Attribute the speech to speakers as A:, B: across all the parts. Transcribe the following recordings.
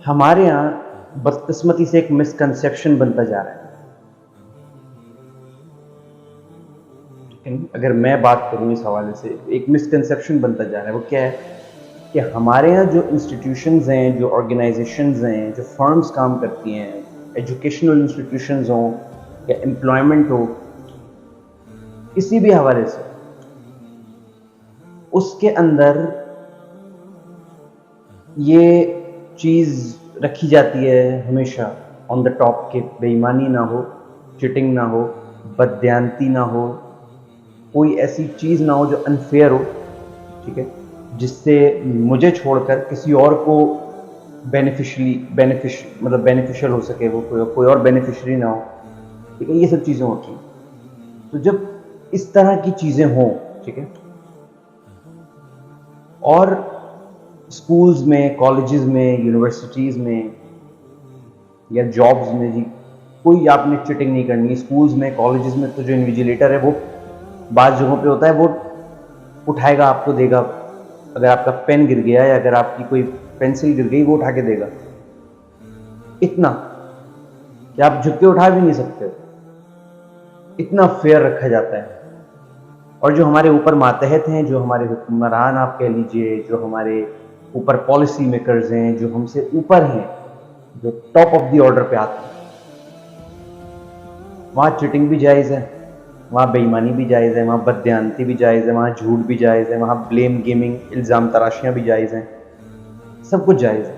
A: ہمارے یہاں بدقسمتی سے ایک مسکنسیپشن بنتا جا رہا ہے. اگر میں بات کروں اس حوالے سے، ایک مسکنسیپشن بنتا جا رہا ہے. وہ کیا ہے کہ ہمارے یہاں جو انسٹیٹیوشنز ہیں، جو آرگنائزیشنز ہیں، جو فرمز کام کرتی ہیں، ایجوکیشنل انسٹیٹیوشنز ہوں یا امپلائمنٹ ہو، کسی بھی حوالے سے، اس کے اندر یہ چیز رکھی جاتی ہے ہمیشہ آن دا ٹاپ کہ بے ایمانی نہ ہو، چٹنگ نہ ہو، بددیانتی نہ ہو، کوئی ایسی چیز نہ ہو جو انفیئر ہو، ٹھیک ہے، جس سے مجھے چھوڑ کر کسی اور کو بینیفیشل ہو سکے، وہ کوئی اور بینیفیشری نہ ہو، ٹھیک ہے. یہ سب چیزیں ہوتی ہیں. تو جب اس طرح کی چیزیں ہوں، ٹھیک ہے، اور اسکولز میں، کالجز میں، یونیورسٹیز میں یا جابز میں، جی کوئی آپ نے چٹنگ نہیں کرنی. اسکولز میں، کالجز میں تو جو انویجیلیٹر ہے وہ بعض جگہوں پہ ہوتا ہے، وہ اٹھائے گا، آپ کو دے گا. اگر آپ کا پین گر گیا یا اگر آپ کی کوئی پینسل گر گئی، وہ اٹھا کے دے گا. اتنا کہ آپ جھک کے اٹھا بھی نہیں سکتے. اتنا فیئر رکھا جاتا ہے. اور جو ہمارے اوپر ماتحت ہیں، جو ہمارے حکمران آپ کہہ لیجئے، جو ہمارے اوپر پالیسی میکرز ہیں، جو ہم سے اوپر ہیں، جو ٹاپ آف دی آرڈر پہ آتے ہیں، وہاں چٹنگ بھی جائز ہے، وہاں بے ایمانی بھی جائز ہے، وہاں بددیانتی بھی جائز ہے، وہاں جھوٹ بھی جائز ہے، وہاں بلیم گیمنگ، الزام تراشیاں بھی جائز ہیں. سب کچھ جائز ہے.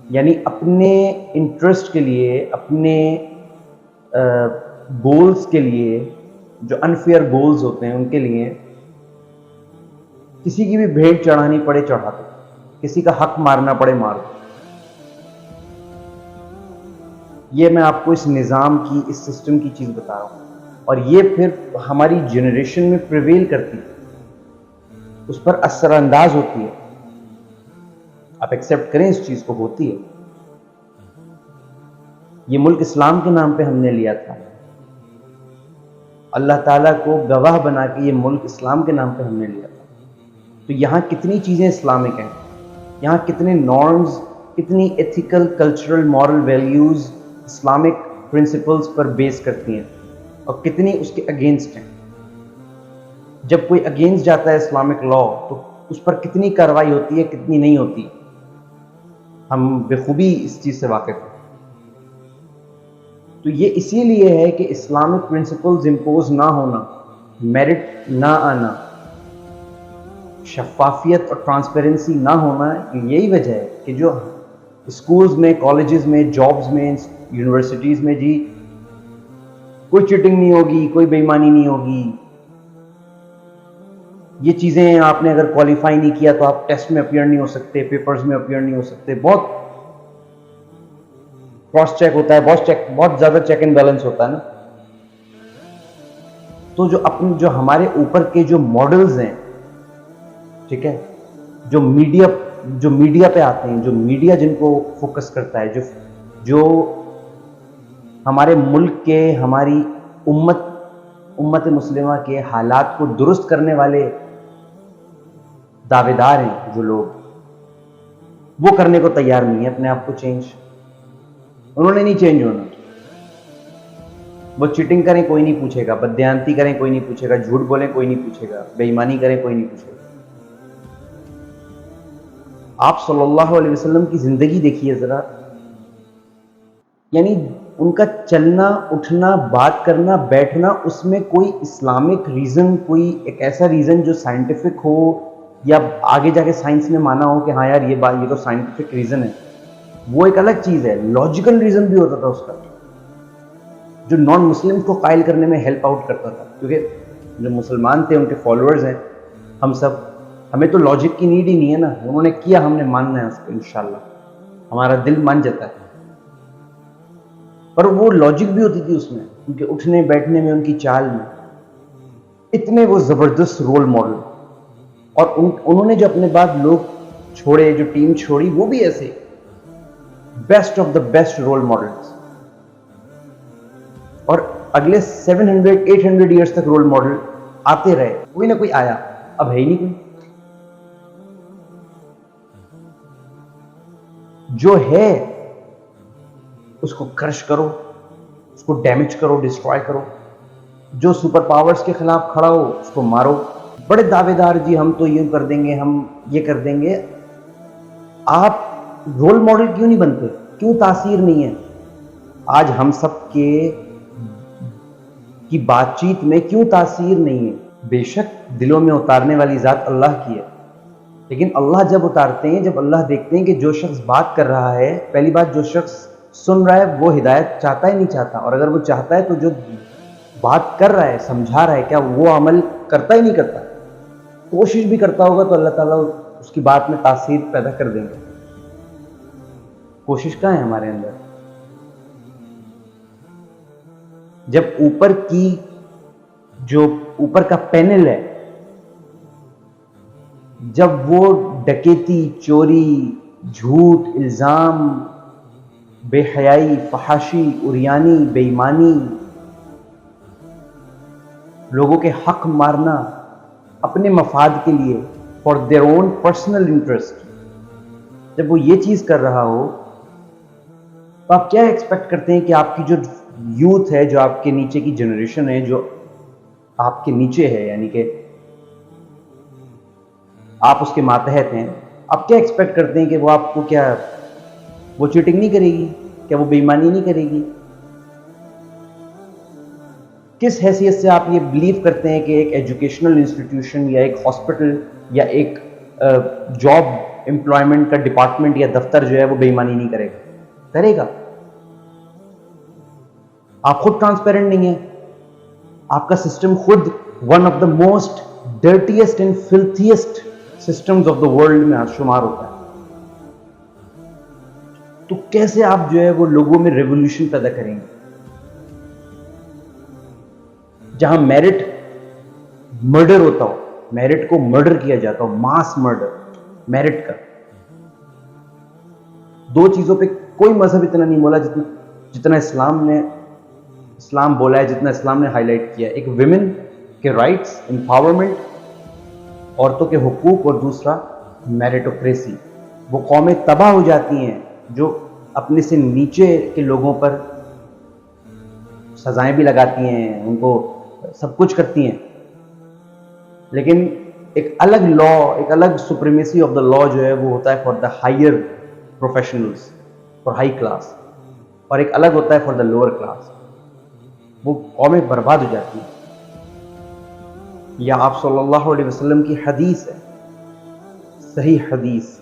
A: یعنی اپنے انٹرسٹ کے لیے، اپنے گولز کے لیے، جو انفیئر گولز ہوتے ہیں ان کے لیے کسی کی بھی بھیڑ چڑھانی پڑے چڑھا دو، کسی کا حق مارنا پڑے مار دو. یہ میں آپ کو اس نظام کی، اس سسٹم کی چیز بتا رہا ہوں. اور یہ پھر ہماری جنریشن میں پریویل کرتی ہے، اس پر اثر انداز ہوتی ہے. آپ ایکسیپٹ کریں اس چیز کو، ہوتی ہے. یہ ملک اسلام کے نام پہ ہم نے لیا تھا. اللہ تعالیٰ کو گواہ بنا کے یہ ملک اسلام کے نام پہ ہم نے لیا تھا. تو یہاں کتنی چیزیں اسلامک ہیں، یہاں کتنے نارمز، کتنی ethical, cultural, moral values Islamic principles پر بیس کرتی ہیں، اور کتنی اس کے اگینسٹ ہیں. جب کوئی اگینسٹ جاتا ہے اسلامک لا تو اس پر کتنی کارروائی ہوتی ہے، کتنی نہیں ہوتی. ہم بخوبی اس چیز سے واقف ہیں. تو یہ اسی لیے ہے کہ اسلامک پرنسپلز امپوز نہ ہونا، میرٹ نہ آنا، شفافیت اور ٹرانسپیرنسی نہ ہونا، یہی وجہ ہے کہ جو اسکولز میں، کالجز میں، جابز میں، یونیورسٹیز میں، جی کوئی چیٹنگ نہیں ہوگی، کوئی بے ایمانی نہیں ہوگی. یہ چیزیں آپ نے اگر کوالیفائی نہیں کیا تو آپ ٹیسٹ میں اپیئر نہیں ہو سکتے، پیپرز میں اپیئر نہیں ہو سکتے. بہت کراس چیک ہوتا ہے، بہت زیادہ چیک اینڈ بیلنس ہوتا ہے نا. تو جو ہمارے اوپر کے جو ماڈلز ہیں، ٹھیک ہے، جو میڈیا پہ آتے ہیں، جو میڈیا جن کو فوکس کرتا ہے، جو ہمارے ملک کے، ہماری امت مسلمہ کے حالات کو درست کرنے والے دعوے دار ہیں، جو لوگ وہ کرنے کو تیار نہیں ہے اپنے آپ کو چینج. انہوں نے نہیں چینج ہونا. وہ چیٹنگ کریں کوئی نہیں پوچھے گا، بددیانتی کریں کوئی نہیں پوچھے گا، جھوٹ بولیں کوئی نہیں پوچھے گا، بے ایمانی کریں کوئی نہیں پوچھے گا. آپ صلی اللہ علیہ وسلم کی زندگی دیکھیے ذرا. یعنی ان کا چلنا، اٹھنا، بات کرنا، بیٹھنا، اس میں کوئی اسلامک ریزن، کوئی ایک ایسا ریزن جو سائنٹیفک ہو یا آگے جا کے سائنس نے مانا ہو کہ ہاں یار یہ تو سائنٹیفک ریزن ہے، وہ ایک الگ چیز ہے. لاجیکل ریزن بھی ہوتا تھا اس کا، جو نان مسلم کو قائل کرنے میں ہیلپ آؤٹ کرتا تھا. کیونکہ جو مسلمان تھے، ان کے فالوورز ہیں ہم سب، ہمیں تو لاجک کی نیڈ ہی نہیں ہے نا. انہوں نے کیا، ہم نے ماننا ہے اس کو، انشاءاللہ ہمارا دل مان جاتا ہے. پر وہ لاجک بھی ہوتی تھی اس میں، ان کے اٹھنے بیٹھنے میں، ان کی چال میں. اتنے وہ زبردست رول ماڈل. اور انہوں نے جو اپنے بعد لوگ چھوڑے، جو ٹیم چھوڑی، وہ بھی ایسے best of the best role models. اور اگلے 700-800 ایئرس تک رول ماڈل آتے رہے. کوئی نہ کوئی آیا، اب ہے ہی نہیں کوئی. جو ہے اس کو کرش کرو، اس کو ڈیمیج کرو، ڈسٹرائے کرو. جو سپر پاورز کے خلاف کھڑا ہو اس کو مارو. بڑے دعوے دار جی ہم تو یہ کر دیں گے، ہم یہ کر دیں گے. آپ رول ماڈل کیوں نہیں بنتے؟ کیوں تاثیر نہیں ہے؟ آج ہم سب کی بات چیت میں کیوں تاثیر نہیں ہے؟ بے شک دلوں میں اتارنے والی ذات اللہ کی ہے، لیکن اللہ جب اتارتے ہیں، جب اللہ دیکھتے ہیں کہ جو شخص بات کر رہا ہے، پہلی بات جو شخص سن رہا ہے وہ ہدایت چاہتا ہی نہیں چاہتا، اور اگر وہ چاہتا ہے تو جو بات کر رہا ہے، سمجھا رہا ہے، کیا وہ عمل کرتا ہی نہیں کرتا؟ کوشش بھی کرتا ہوگا تو اللہ تعالیٰ اس کی بات میں تاثیر پیدا کر دیں گے. کوشش کہاں ہے ہمارے اندر؟ جب اوپر کا پینل ہے، جب وہ ڈکیتی، چوری، جھوٹ، الزام، بے حیائی، فحاشی، عریانی، بے ایمانی، لوگوں کے حق مارنا اپنے مفاد کے لیے، for their own personal interest, جب وہ یہ چیز کر رہا ہو تو آپ کیا ایکسپیکٹ کرتے ہیں کہ آپ کی جو یوتھ ہے، جو آپ کے نیچے کی جنریشن ہے، جو آپ کے نیچے ہے، یعنی کہ آپ اس کے ماتحت ہیں، آپ کیا ایکسپیکٹ کرتے ہیں کہ وہ آپ کو کیا، وہ چیٹنگ نہیں کرے گی؟ کیا وہ بے ایمانی نہیں کرے گی؟ کس حیثیت سے آپ یہ بلیو کرتے ہیں کہ ایک ایجوکیشنل انسٹیٹیوشن یا ایک ہاسپٹل یا ایک جاب امپلائمنٹ کا ڈپارٹمنٹ یا دفتر جو ہے وہ بے ایمانی نہیں کرے گا؟ کرے گا. آپ خود ٹرانسپیرنٹ نہیں ہیں. آپ کا سسٹم خود one of the most dirtiest and filthiest systems of the world میں شمار ہوتا ہے. تو کیسے آپ جو ہے وہ لوگوں میں ریولیوشن پیدا کریں گے؟ جہاں میرٹ مرڈر ہوتا ہو، میرٹ کو مرڈر کیا جاتا ہو، ماس مرڈر میرٹ کا. دو چیزوں پہ کوئی مذہب اتنا نہیں بولا جتنا اسلام بولا ہے، جتنا اسلام نے ہائی لائٹ کیا ہے. ایک ویمن کے رائٹس، امپاورمنٹ، عورتوں کے حقوق، اور دوسرا میرٹوکریسی. وہ قومیں تباہ ہو جاتی ہیں جو اپنے سے نیچے کے لوگوں پر سزائیں بھی لگاتی ہیں، ان کو سب کچھ کرتی ہیں، لیکن ایک الگ لا، ایک الگ سپریمیسی آف دا لا جو ہے وہ ہوتا ہے for the higher professionals, for high class, اور ایک الگ ہوتا ہے فار دا لوور کلاس. وہ قومیں برباد ہو جاتی ہیں. یا آپ صلی اللہ علیہ وسلم کی حدیث ہے، صحیح حدیث.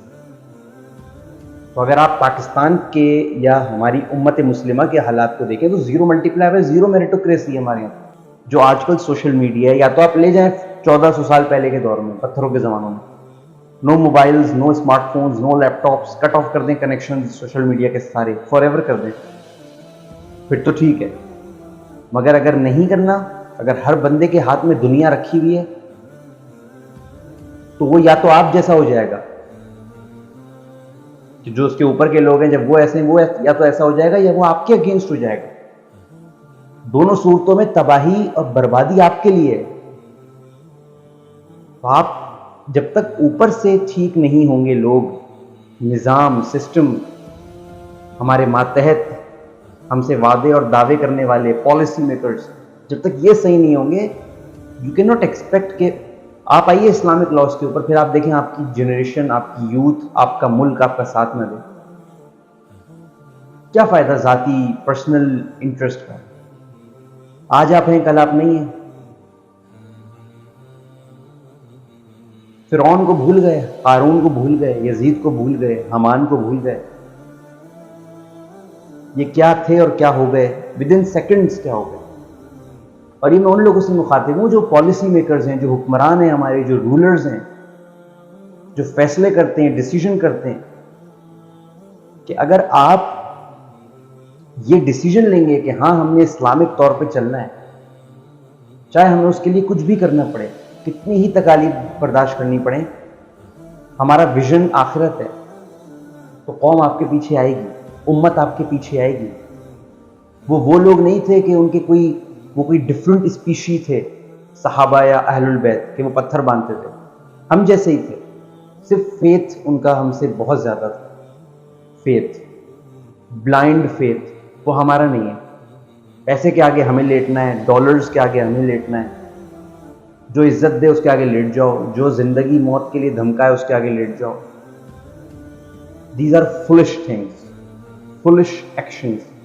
A: تو اگر آپ پاکستان کے یا ہماری امت مسلمہ کے حالات کو دیکھیں تو زیرو ملٹی پلائی ہے، زیرو میرٹوکریسی ہے ہمارے یہاں. جو آج کل سوشل میڈیا ہے، یا تو آپ لے جائیں 1400 سال پہلے کے دور میں، پتھروں کے زمانوں میں، نو موبائلز، نو اسمارٹ فونز، نو لیپ ٹاپس، کٹ آف کر دیں کنیکشن سوشل میڈیا کے سارے، فار ایور کر دیں، پھر تو ٹھیک ہے. مگر اگر نہیں کرنا، اگر ہر بندے کے ہاتھ میں دنیا رکھی ہوئی ہے تو وہ یا تو آپ جیسا ہو جائے گا کہ جو اس کے اوپر کے لوگ ہیں، جب وہ ایسے ہیں، وہ یا تو ایسا ہو جائے گا یا وہ آپ کے اگینسٹ ہو جائے گا. دونوں صورتوں میں تباہی اور بربادی آپ کے لیے ہے. تو آپ جب تک اوپر سے ٹھیک نہیں ہوں گے، لوگ، نظام، سسٹم، ہمارے ماتحت ہم سے وعدے اور دعوے کرنے والے پالیسی میکرز، جب تک یہ صحیح نہیں ہوں گے، یو کین ناٹ ایکسپیکٹ کہ آپ آئیے اسلامک لاز کے اوپر، پھر آپ دیکھیں آپ کی جنریشن، آپ کی یوتھ، آپ کا ملک آپ کا ساتھ نہ دے. کیا فائدہ ذاتی پرسنل انٹرسٹ کا؟ آج آپ ہیں، کل آپ نہیں ہیں. فرعون کو بھول گئے، قارون کو بھول گئے، یزید کو بھول گئے، حمان کو بھول گئے. یہ کیا تھے اور کیا ہو گئے، ود ان سیکنڈز کیا ہو گئے. اور یہ میں ان لوگوں سے مخاطب ہوں جو پالیسی میکرز ہیں، جو حکمران ہیں، ہمارے جو رولرز ہیں، جو فیصلے کرتے ہیں، ڈیسیژن کرتے ہیں، کہ اگر آپ یہ ڈیسیژن لیں گے کہ ہاں ہم نے اسلامک طور پہ چلنا ہے، چاہے ہمیں اس کے لیے کچھ بھی کرنا پڑے، کتنی ہی تکالیف برداشت کرنی پڑے، ہمارا ویژن آخرت ہے، تو قوم آپ کے پیچھے آئے گی، امت آپ کے پیچھے آئے گی. وہ لوگ نہیں تھے کہ ان کے کوئی ڈفرنٹ اسپیشی تھے، صحابہ یا اہل البیت، کہ وہ پتھر باندھتے تھے. ہم جیسے ہی تھے، صرف فیتھ ان کا ہم سے بہت زیادہ تھا. فیتھ، بلائنڈ فیتھ، وہ ہمارا نہیں ہے. پیسے کے آگے ہمیں لیٹنا ہے، ڈالرز کے آگے ہمیں لیٹنا ہے. جو عزت دے اس کے آگے لیٹ جاؤ، جو زندگی موت کے لیے دھمکائے اس کے آگے لیٹ جاؤ. These are foolish things, foolish actions.